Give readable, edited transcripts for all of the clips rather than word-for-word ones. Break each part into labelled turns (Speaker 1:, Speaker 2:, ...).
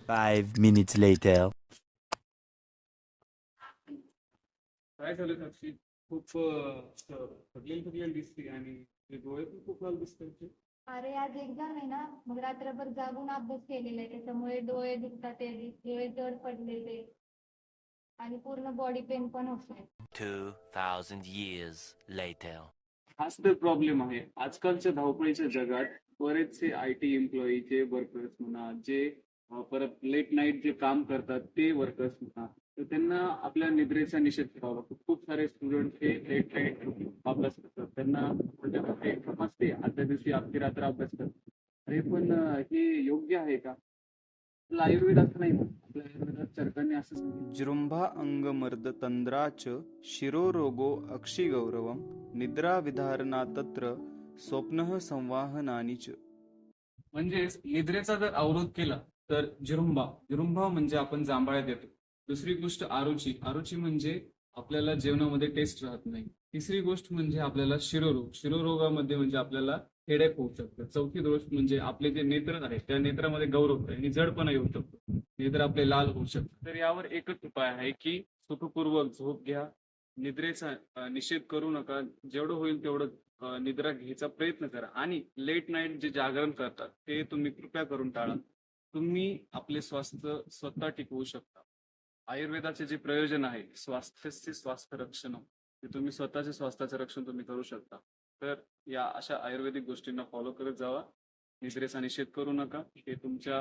Speaker 1: 5 minutes later.
Speaker 2: काय झालं साक्षी? खूप थकलेली दिसते आणि ते डोळे पण खूप लाल दिसतात.
Speaker 3: अरे आज एक्झाम आहे ना, मग रात्रभर जागून अभ्यास केलेला आहे, त्याच्यामुळे डोळे दुखतात, डोळे जड पडलेले आणि पूर्ण बॉडी पेन पण होते.
Speaker 1: 2000 years later.
Speaker 2: हाच तर प्रॉब्लेम आहे आजकालच्या धावपळीच्या जगात. बरेचसे IT एम्प्लॉईचे वर्कर्स म्हणा, जे परत लेट नाईट जे काम करतात ते वर्कर्स म्हणा, तर त्यांना आपल्या निद्रेचा निषेध करावा लागतो. खूप सारे स्टुडंट हे लेट नाईट अभ्यास करतात, त्यांना म्हणजे समजते आदल्या दिवशी अख्खी रात्र अभ्यास करतात. अरे पण हे योग्य आहे का? आपलं आयुर्वेद असं नाही म्हणत. आपल्या आयुर्वेदात चरकांनी असं सांगितलं,
Speaker 4: जृंभा अंगमर्द तंद्राच शिरोरोगो अक्षिगौरवम निद्रा विधारणा तत्र स्वप्नः संवाहनानीच.
Speaker 2: म्हणजेच निद्रेचा जर अवरोध केला तर जिरुंबा म्हणजे आपण जांभळ्यात येतो. दुसरी गोष्ट आरुची म्हणजे आपल्याला जेवणामध्ये टेस्ट राहत नाही. तिसरी गोष्ट म्हणजे आपल्याला शिरोरोगामध्ये म्हणजे आपल्याला हेडेक होऊ शकतं. चौथी गोष्ट म्हणजे आपले जे नेत्र आहेत त्या नेत्रामध्ये गौरव होतं आणि जडपणा येऊ शकतो. नेत्र आपले लाल होऊ शकतात. तर यावर एकच उपाय आहे की सुखपूर्वक झोप घ्या. निद्रेचा निषेध करू नका. जेवढं होईल तेवढं निद्रा घ्यायचा प्रयत्न करा आणि लेट नाईट जे जागरण करतात ते तुम्ही कृपया करून टाळा. तुम्ही आपले स्वास्थ्य स्वतः टिकवू शकता. आयुर्वेदाचे जे प्रयोजन आहे स्वास्थ्यस्य स्वास्थ्य रक्षण, ते तुम्ही स्वतःच्या स्वास्थ्याचं रक्षण तुम्ही करू शकता. तर या अशा आयुर्वेदिक गोष्टींना फॉलो करत जावा. निद्रेचा निषेध करू नका. हे तुमच्या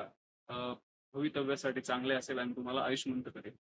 Speaker 2: भवितव्यासाठी चांगले असेल आणि तुम्हाला आयुष्यमंत करेल.